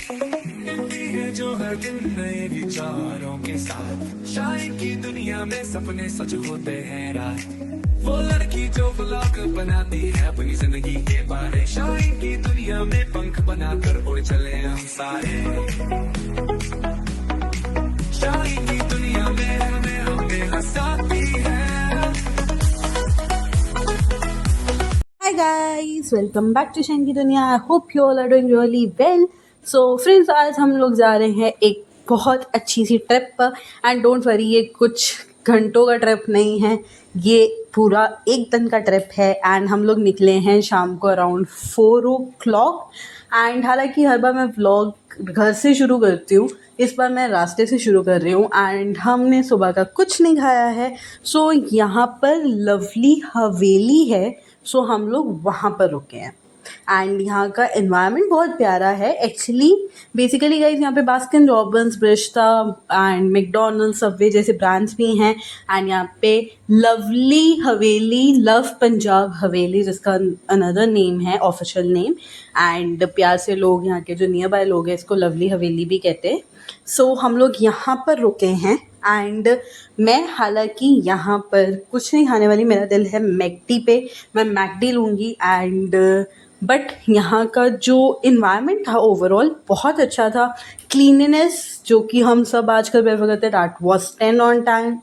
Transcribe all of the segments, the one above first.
मिलती है जो हर दिन नए विचारों के साथ। शाइन की दुनिया में सपने सच होते हैं रात। वो लड़की जो व्लॉग बनाती है अपनी जिंदगी के बारे। शाइन की दुनिया में पंख बनाकर उड़ चले हम सारे। शाइन की दुनिया में हमें हंसाती है। Hi guys, welcome back to shine की दुनिया। I hope you all are doing really well. So friends, आज हम लोग जा रहे हैं एक बहुत अच्छी सी ट्रिप पर। एंड डोंट वरी, ये कुछ घंटों का ट्रिप नहीं है, ये पूरा एक दिन का ट्रिप है। एंड हम लोग निकले हैं शाम को अराउंड 4 o'clock। एंड हालांकि हर बार मैं व्लॉग घर से शुरू करती हूँ, इस बार मैं रास्ते से शुरू कर रही हूँ। एंड हमने सुबह का कुछ नहीं खाया है। सो यहाँ पर लवली हवेली है, सो हम लोग वहाँ पर रुके हैं। एंड यहाँ का एनवायरनमेंट बहुत प्यारा है एक्चुअली। बेसिकली गाइज, यहाँ पे Baskin Robbins, Barista and McDonald's, Subway जैसे ब्रांड्स भी हैं। एंड यहाँ पे लवली हवेली, लव पंजाब हवेली, जिसका अनदर नेम है, ऑफिशियल नेम। एंड प्यार से लोग, यहाँ के जो नियर बाय लोग हैं, इसको लवली हवेली भी कहते हैं। सो हम लोग यहाँ पर रुके हैं। एंड मैं हालांकि यहाँ पर कुछ नहीं खाने वाली, मेरा दिल है मैकडी पे, मैं मैकडी लूँगी। एंड बट यहाँ का जो इन्वायरमेंट था ओवरऑल बहुत अच्छा था। क्लीननेस जो कि हम सब आजकल प्रेफर करते हैं, that was 10 on 10।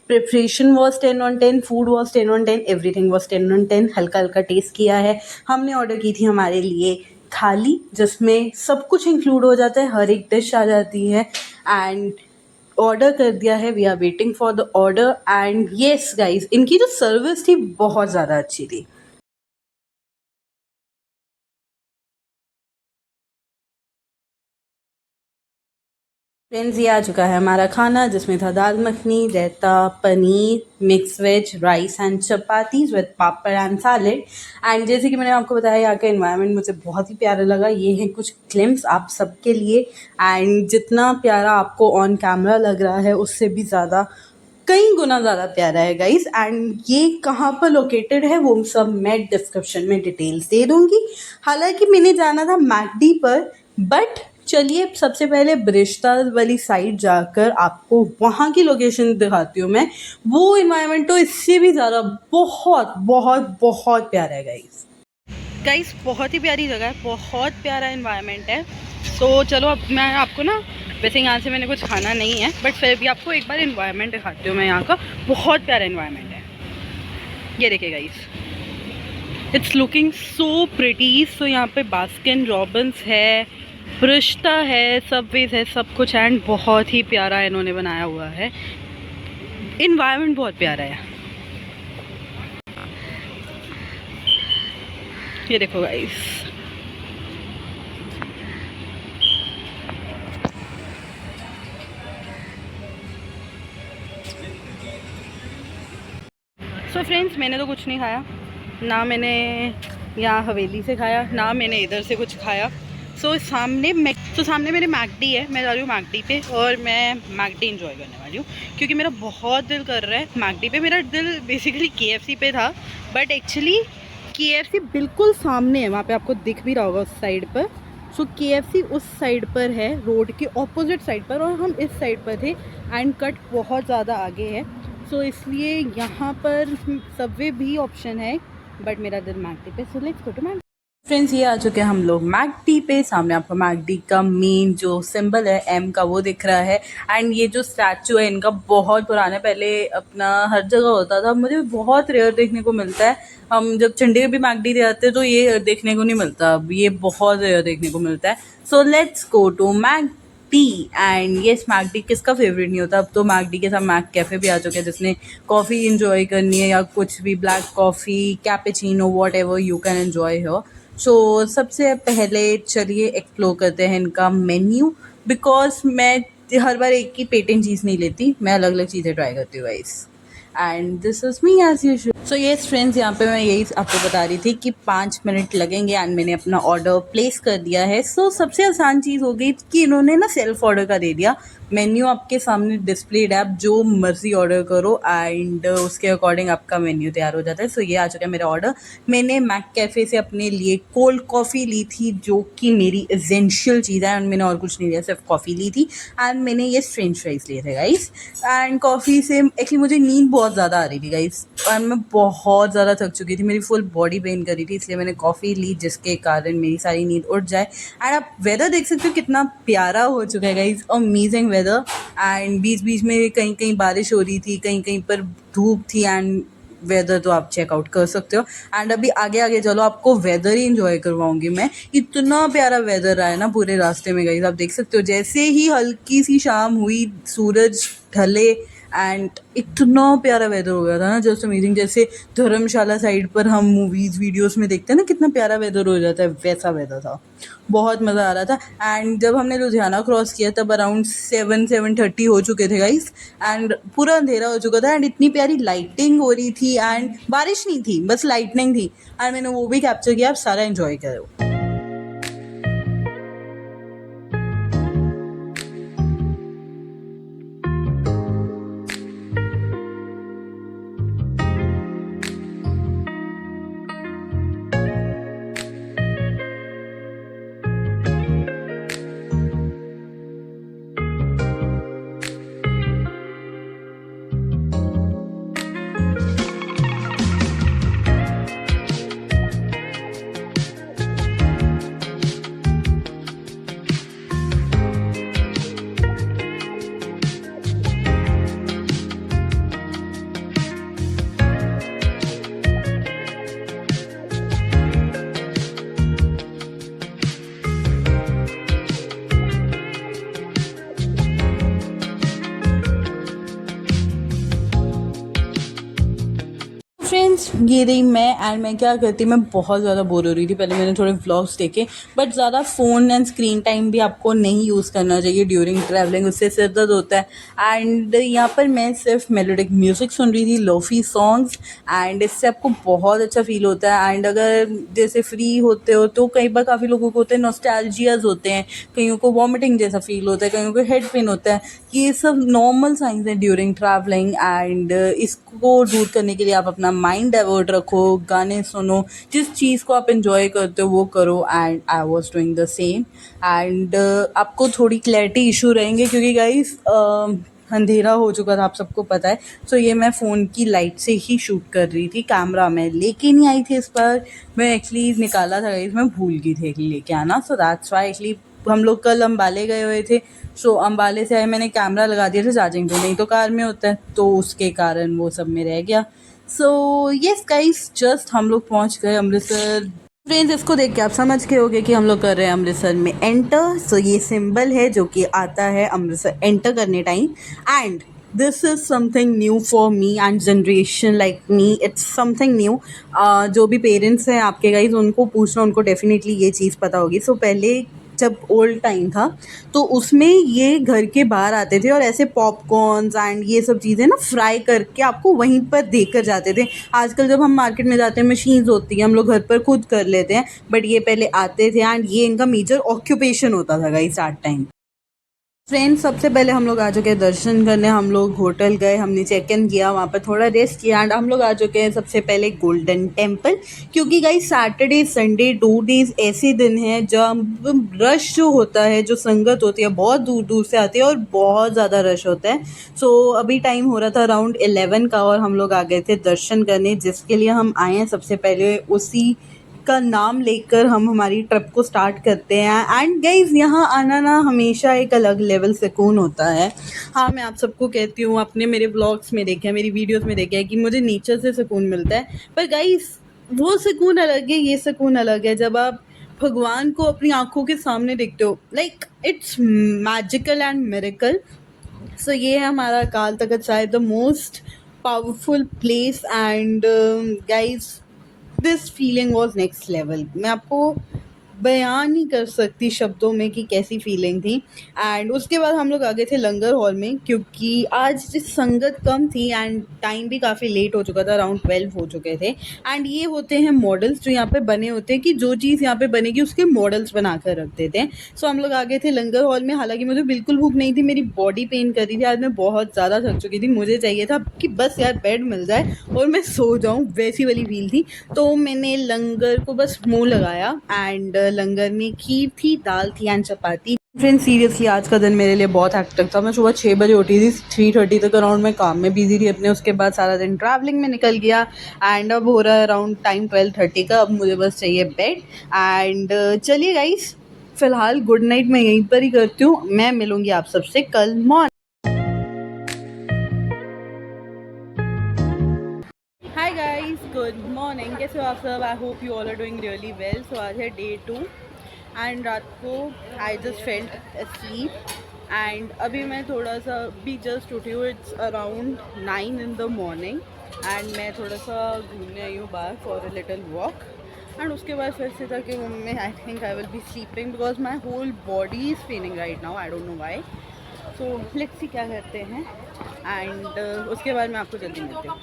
Preparation was 10 on 10, food was 10 on 10, everything was 10 on 10। हल्का हल्का टेस्ट किया है हमने। ऑर्डर की थी हमारे लिए थाली, जिसमें सब कुछ इंक्लूड हो जाता है, हर एक डिश आ जाती है। एंड ऑर्डर कर दिया है, we are waiting for the order. And yes guys, इनकी जो सर्विस थी बहुत ज़्यादा अच्छी थी। फ्रेंड्स, ये आ चुका है हमारा खाना, जिसमें था dal makhani, raita, paneer, mix veg, rice and chapatis with papad and salad. And जैसे कि मैंने आपको बताया, यहाँ का एनवायरनमेंट मुझे बहुत ही प्यारा लगा। ये है कुछ क्लिप्स आप सबके लिए। एंड जितना प्यारा आपको ऑन कैमरा लग रहा है, उससे भी ज़्यादा, कई गुना ज़्यादा प्यारा है गाइस। एंड ये कहाँ पर लोकेटेड है वो सब मैं डिस्क्रिप्शन में डिटेल्स दे दूँगी। हालांकि मैंने जाना था मैकडी पर, बट चलिए सबसे पहले ब्रिश्ता वाली साइड जाकर आपको वहाँ की लोकेशन दिखाती हूँ मैं। वो इन्वायरमेंट तो इससे भी ज़्यादा बहुत बहुत बहुत प्यारा है गाइस, बहुत ही प्यारी जगह है, बहुत प्यारा इन्वायरमेंट है। सो चलो अब मैं आपको ना, वैसे यहाँ से मैंने कुछ खाना नहीं है, बट फिर भी आपको एक बार इन्वायरमेंट दिखाती हूँ मैं यहाँ का। बहुत प्यारा इन्वायरमेंट है, ये देखिए guys, it's looking so pretty. So यहाँ पे बास्किन रॉबिन्स है, ब्रिस्टा है, सबवेज है, सब कुछ। एंड बहुत ही प्यारा इन्होंने बनाया हुआ है, इन्वायरमेंट बहुत प्यारा है। ये देखो गाइस, सो फ्रेंड्स, मैंने तो कुछ नहीं खाया, ना मैंने यहाँ हवेली से खाया, ना मैंने इधर से कुछ खाया। सो सामने मेरे मैकडी है, मैं जा रही हूँ मैकडी पे, और मैं मैकडी इंजॉय करने वाली हूँ, क्योंकि मेरा बहुत दिल कर रहा है मैकडी पे। मेरा दिल बेसिकली केएफसी पे था, बट एक्चुअली केएफसी बिल्कुल सामने है, वहाँ पे आपको दिख भी रहा होगा उस साइड पर। सो केएफसी उस साइड पर है, रोड के ऑपोजिट साइड पर, और हम इस साइड पर थे। एंड कट बहुत ज़्यादा आगे है, सो इसलिए यहाँ पर सबवे भी ऑप्शन है, बट मेरा दिल मैकडी पे। So let's go to McD. Friends, ये आ चुके हैं हम लोग मैकडी पे। सामने आपको मैकडी का मेन जो सिंबल है एम का, वो दिख रहा है। एंड ये जो स्टैचू है इनका बहुत पुराना है, पहले अपना हर जगह होता था, मुझे बहुत रेयर देखने को मिलता है। हम जब चंडीगढ़ भी मैकडी जाते हैं तो ये देखने को नहीं मिलता, अब ये बहुत रेयर देखने को मिलता है। So let's go to McD. And ये मैकडी किसका फेवरेट नहीं होता, अब तो मैकडी के साथ मैक कैफ़े भी आ चुके हैं, जिसने कॉफ़ी इंजॉय करनी है या कुछ भी, black coffee, cappuccino, whatever you can enjoy here. So सबसे पहले चलिए एक्सप्लोर करते हैं इनका मेन्यू, बिकॉज मैं हर बार एक ही पेटेंट चीज़ नहीं लेती, मैं अलग अलग चीज़ें ट्राई करती हूँ guys. And this is me as usual. So yes friends, यहाँ पे मैं यही आपको बता रही थी कि 5 मिनट लगेंगे एंड मैंने अपना ऑर्डर प्लेस कर दिया है। सो सबसे आसान चीज़ हो गई कि इन्होंने ना सेल्फ ऑर्डर का दे दिया। मेन्यू आपके सामने डिस्प्लेड है, आप जो मर्ज़ी ऑर्डर करो एंड उसके अकॉर्डिंग आपका मेन्यू तैयार हो जाता है। सो ये आ चुका है मेरा ऑर्डर। मैंने मैक कैफ़े से अपने लिए कोल्ड कॉफ़ी ली थी, जो कि मेरी एसेंशियल चीज़ है, एंड मैंने और कुछ नहीं लिया, सिर्फ कॉफ़ी ली थी। एंड मैंने ये फ्रेंच फ्राइज़ लिए थे गाइस। एंड कॉफ़ी से एक्चुअली मुझे नींद बहुत ज़्यादा आ रही थी गाइस, एंड मैं बहुत ज़्यादा थक चुकी थी, मेरी फुल बॉडी पेन कर रही थी, इसलिए मैंने कॉफ़ी ली जिसके कारण मेरी सारी नींद उड़ जाए। एंड आप वेदर देख सकते हो कितना प्यारा हो चुका है गाइस, अमेजिंग वेदर। एंड बीच बीच में कहीं कहीं बारिश हो रही थी, कहीं कहीं पर धूप थी, एंड वेदर तो आप चेकआउट कर सकते हो। एंड अभी आगे आगे चलो, आपको वेदर ही इंजॉय करवाऊंगी मैं। इतना प्यारा वेदर रहा है ना पूरे रास्ते में गाइस, आप देख सकते हो जैसे ही हल्की सी शाम हुई, सूरज ढले एंड इतना प्यारा वेदर हो गया था ना, जस्ट अमेजिंग। जैसे धर्मशाला साइड पर हम मूवीज़ वीडियोस में देखते हैं ना कितना प्यारा वेदर हो जाता है, वैसा वेदर था। बहुत मज़ा आ रहा था। एंड जब हमने लुधियाना क्रॉस किया तब अराउंड 7-7:30 हो चुके थे गाइस, एंड पूरा अंधेरा हो चुका था, एंड इतनी प्यारी लाइटिंग हो रही थी, एंड बारिश नहीं थी, बस लाइटनिंग थी, एंड मैंने वो भी कैप्चर किया। आप सारा एंजॉय करो। फ्रेंड्स, ये रही मैं। एंड मैं क्या करती, मैं बहुत ज़्यादा बोर हो रही थी। पहले मैंने थोड़े व्लॉग्स देखे, बट ज़्यादा फ़ोन एंड स्क्रीन टाइम भी आपको नहीं यूज़ करना चाहिए ड्यूरिंग ट्रैवलिंग, उससे सिर दर्द होता है। एंड यहाँ पर मैं सिर्फ मेलोडिक म्यूज़िक सुन रही थी, लोफी सॉन्ग्स, एंड इससे आपको बहुत अच्छा फील होता है। एंड अगर जैसे फ्री होते हो तो कई बार काफ़ी लोगों को होते हैं नॉस्टैल्जियाज होते हैं, कईयों को वॉमिटिंग जैसा फील होता है, कईयों को हेड पेन होता है। ये सब नॉर्मल साइंस हैं ड्यूरिंग ट्रैवलिंग, एंड इसको दूर करने के लिए आप अपना माइंड डाइवर्ट रखो, गाने सुनो, जिस चीज़ को आप इन्जॉय करते हो वो करो। And I was doing the same. And आपको थोड़ी क्लैरिटी इशू रहेंगे क्योंकि गाइस अंधेरा हो चुका था, आप सबको पता है। सो ये मैं फ़ोन की लाइट से ही शूट कर रही थी, कैमरा मैं लेके नहीं आई थी इस बार। मैं एक्चुअली निकाला था गाइस, मैं भूल गई थी लेके आना। सो दैट्स वाई एक्चुअली हम लोग कल अम्बाले गए हुए थे, सो अम्बाले से आए, मैंने कैमरा लगा दिया था चार्जिंग पे, नहीं तो कार में होता है, तो उसके कारण वो सब में रह गया। सो येस गाइस, जस्ट हम लोग पहुंच गए अमृतसर। फ्रेंड्स, इसको देख के आप समझ गए होगे कि हम लोग कर रहे हैं अमृतसर में एंटर। सो ये सिंबल है जो कि आता है अमृतसर एंटर करने time. And this is something new for me and generation like me, it's something new. जो भी पेरेंट्स हैं आपके गाइस, उनको पूछना, उनको डेफिनेटली ये चीज़ पता होगी। सो पहले जब ओल्ड टाइम था तो उसमें ये घर के बाहर आते थे और ऐसे पॉपकॉर्न्स एंड ये सब चीज़ें ना फ्राई करके आपको वहीं पर देकर कर जाते थे। आजकल जब हम मार्केट में जाते हैं, मशीन्स होती हैं, हम लोग घर पर खुद कर लेते हैं, बट ये पहले आते थे एंड ये इनका मेजर ऑक्यूपेशन होता था गाइस स्टार्ट टाइम। फ्रेंड्स, सबसे पहले हम लोग आ चुके हैं दर्शन करने। हम लोग होटल गए, हमने चेक इन किया, वहाँ पर थोड़ा रेस्ट किया, एंड हम लोग आ चुके हैं सबसे पहले गोल्डन टेम्पल। क्योंकि गाइस सैटरडे संडे 2 डेज़ ऐसे दिन हैं जब रश जो होता है, जो संगत होती है, बहुत दूर दूर से आती है और बहुत ज़्यादा रश होता है। सो अभी टाइम हो रहा था अराउंड 11 का और हम लोग आ गए थे दर्शन करने, जिसके लिए हम आए हैं सबसे पहले उसी का नाम लेकर हम हमारी ट्रिप को स्टार्ट करते हैं। एंड गाइस, यहाँ आना ना हमेशा एक अलग लेवल सुकून होता है। हाँ, मैं आप सबको कहती हूँ, आपने मेरे ब्लॉग्स में देखा है, मेरी वीडियोस में देखा है कि मुझे नेचर से सुकून मिलता है, पर गाइस वो सुकून अलग है, ये सुकून अलग है जब आप भगवान को अपनी आंखों के सामने देखते हो। Like it's magical and miracle. So ये है हमारा Akal Takht Sahib, the most powerful place. And guys, this feeling was next level. मैं आपको बयान नहीं कर सकती शब्दों में कि कैसी फीलिंग थी। एंड उसके बाद हम लोग आ गए थे लंगर हॉल में, क्योंकि आज संगत कम थी एंड टाइम भी काफ़ी लेट हो चुका था, अराउंड 12 हो चुके थे। एंड ये होते हैं मॉडल्स जो यहाँ पे बने होते हैं, कि जो चीज़ यहाँ पे बनेगी उसके मॉडल्स बना कर रख देते हैं। सो हम लोग आ गए थे लंगर हॉल में। हालांकि मुझे बिल्कुल भूख नहीं थी, मेरी बॉडी पेन कर रही थी, आज मैं बहुत ज़्यादा थक चुकी थी। मुझे चाहिए था कि बस यार बेड मिल जाए और मैं सो जाऊँ, वैसी वाली फील थी। तो मैंने लंगर को बस मुंह लगाया एंड लंगर में खीर थी, दाल थी एंड चपाती। फ्रेंड्स सीरियसली आज का दिन मेरे लिए बहुत हेक्टिक था। मैं सुबह 6 बजे उठी थी, 3:30 तक अराउंड मैं काम में बिजी थी अपने। उसके बाद सारा दिन ट्रैवलिंग में निकल गया एंड अब हो रहा है अराउंड टाइम 12:30 का। अब मुझे बस चाहिए बेड। एंड चलिए गाइस, फिलहाल गुड नाइट मैं यहीं पर ही करती हूँ। मैं मिलूंगी आप सबसे कल morning. Hi guys, good morning. कैसे हो आप सब? I hope you all are doing really well. So आज है डे 2 एंड रात को I just felt asleep and अभी मैं थोड़ा सा भी जस्ट उठी हूँ। It's around 9 in the morning and मैं थोड़ा सा घूमने आई हूँ बाहर for a little walk. And उसके बाद फिर से था कि रूम में I think I will be sleeping because my whole body is paining right now. I don't know why. So let's see क्या करते हैं। एंड उसके बाद मैं आपको जल्दी मिलती हूँ।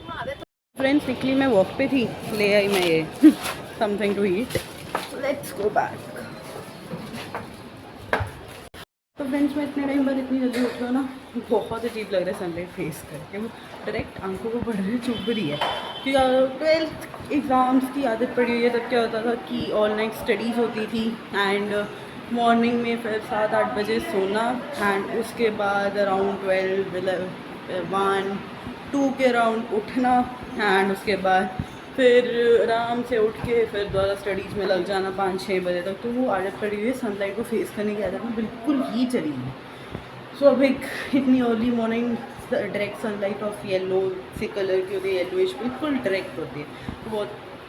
फ्रेंड्स निकली मैं वॉक पे थी, ले आई मैं ये something to eat. Let's go back. तो फ्रेंड्स मैं इतने टाइम बाद इतनी जल्दी उठ रही हूँ ना, बहुत अजीब लग रहा है सनलाइट फेस करके। वो डायरेक्ट आंखों को पड़ रही चुभ रही है कि 12th एग्ज़ाम्स की आदत पड़ी हुई है। तब क्या होता था कि ऑल नाइट स्टडीज़ होती थी एंड मॉर्निंग में फिर 7-8 बजे सोना एंड उसके बाद अराउंड 1-2 के अराउंड उठना एंड उसके बाद फिर आराम से उठ के फिर दोबारा स्टडीज़ में लग जाना 5-6 बजे तक। तो वो आदत पड़ी हुई है सनलाइट को फेस करने की आदत में बिल्कुल ही चली है। सो अब एक इतनी early morning direct sunlight of yellow से कलर की होती है, येलोइश बिल्कुल डायरेक्ट होती है, तो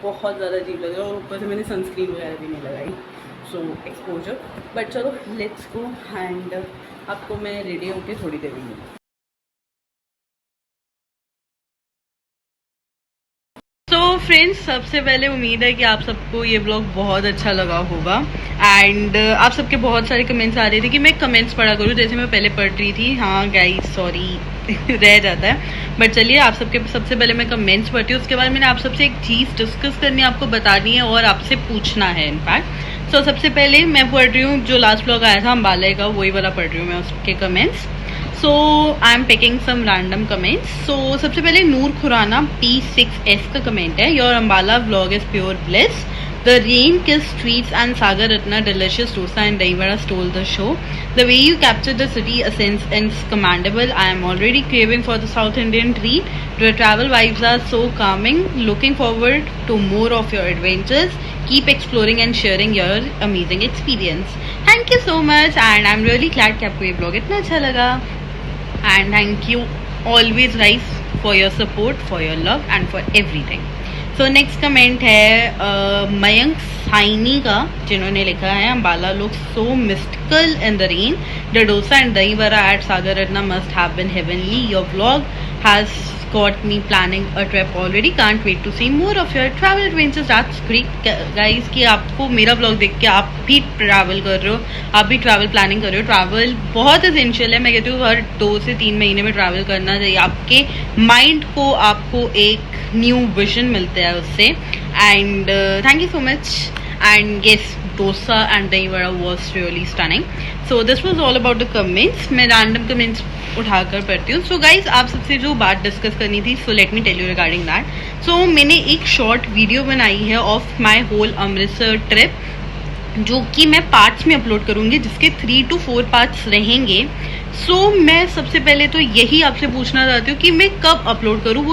बहुत ज़्यादा अजीब लग रहा है। और ऊपर से मैंने सनस्क्रीन वगैरह भी नहीं लगाई, सो एक्सपोजर। बट चलो लेट्स गो एंड आपको मैं रेडी होकर थोड़ी देर में। तो फ्रेंड्स सबसे पहले उम्मीद है कि आप सबको ये ब्लॉग बहुत अच्छा लगा होगा एंड आप सबके बहुत सारे कमेंट्स आ रहे थे कि मैं कमेंट्स पढ़ा करूँ जैसे मैं पहले पढ़ रही थी। हाँ गाइस सॉरी रह जाता है, बट चलिए आप सबके सबसे पहले मैं कमेंट्स पढ़ती हूँ। उसके बाद मैंने आप सबसे एक चीज़ डिस्कस करनी है, आपको बतानी है और आपसे पूछना है इनफैक्ट। सो सबसे पहले मैं पढ़ रही हूँ जो लास्ट ब्लॉग आया था अम्बाला का, वही वाला पढ़ रही हूँ मैं उसके comments. So I am picking some random comments. So सबसे पहले नूर खुराना P6S का कमेंट है, your Ambala vlog is pure bliss, the rain kiss streets and Sagar Ratna delicious dosa and dahi vada stole the show, the way you capture the city essence is commendable, I am already craving for the South Indian treat, your travel vibes are so calming, looking forward to more of your adventures, keep exploring and sharing your amazing experience. Thank you so much and I'm really glad कि आपको ये blog इतना अच्छा लगा and thank you always guys for your support, for your love and for everything. So next comment है मयंक साइनी का, जिन्होंने लिखा है Ambala looks so mystical in the rain, the dosa and dahi vada at Sagar Ratna must have been heavenly, your vlog has got me planning a trip already, can't wait to see more of your travel adventures. That's great guys कि आपको मेरा blog देख के आप भी travel कर रहे हो, आप भी ट्रैवल प्लानिंग कर रहे हो। ट्रैवल बहुत एसेंशियल है, मैं कहती हूँ हर 2 से 3 महीने में ट्रैवल करना चाहिए। आपके माइंड को आपको एक न्यू विजन मिलता है उससे। And thank you so much and yes dosa and dahi vada was really stunning. So this was all about the comments. मैं रैंडम कमेंट्स उठाकर पढ़ती हूँ। सो गाइज आप सबसे जो बात डिस्कस करनी थी, so let me tell you regarding that. So मैंने एक शॉर्ट वीडियो बनाई है of my whole Amritsar trip, जो कि मैं पार्ट्स में अपलोड करूँगी, जिसके 3 to 4 पार्ट्स रहेंगे। सो मैं सबसे पहले तो यही आपसे पूछना चाहती हूँ कि मैं कब अपलोड करूँ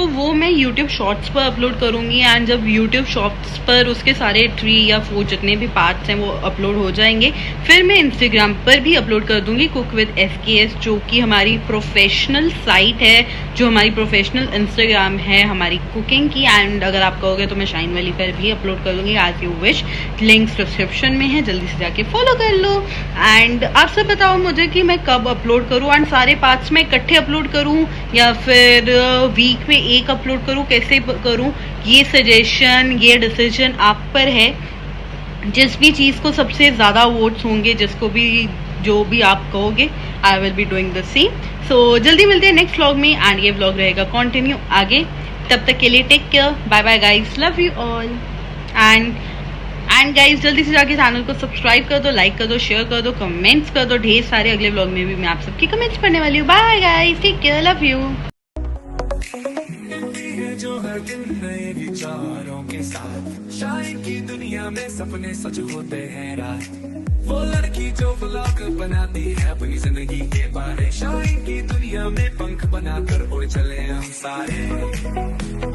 वो मैं YouTube शॉर्ट्स पर अपलोड करूँगी एंड जब YouTube शॉर्ट्स पर उसके सारे 3 या 4 जितने भी पार्ट्स हैं वो अपलोड हो जाएंगे, फिर मैं Instagram पर भी अपलोड कर दूँगी कुक विद SKS, जो कि हमारी प्रोफेशनल साइट है, जो हमारी प्रोफेशनल Instagram है हमारी कुकिंग की। एंड अगर आप कहोगे तो मैं शाइन वैली पर भी अपलोड कर दूँगी, as you wish. Links description में है, जल्दी से जाके फॉलो कर लो। एंड आप सब बताओ मुझे कि मैं कब अपलोड करूँ एंड सारे पार्ट्स में इकट्ठे अपलोड करूँ या फिर वीक में एक अपलोड करूँ, कैसे करूँ, ये सजेशन ये डिसीजन आप पर है। जिस भी चीज़ को सबसे ज़्यादा वोट्स होंगे, जिसको भी जो भी आप कहोगे, I will be doing the same. So जल्दी मिलते हैं नेक्स्ट व्लॉग में, एंड ये व्लॉग रहेगा कंटिन्यू आगे। तब तक के लिए take care, bye bye guys, love you all. And guys जल्दी से जाके चैनल को सब्सक्राइब कर दो, लाइक कर दो, शेयर कर दो, कमेंट्स कर दो ढेर सारे। अगले व्लॉग में भी मैं आप सबकी कमेंट्स पढ़ने वाली हूँ। Bye guys, take care, love you. मिलती है जो हर दिन नए विचारों के साथ, शायर की दुनिया में सपने सच होते हैं रात। वो लड़की जो व्लॉग बनाती है अपनी जिंदगी के बारे, शायर की दुनिया में पंख बनाकर उड़ चले हम सारे।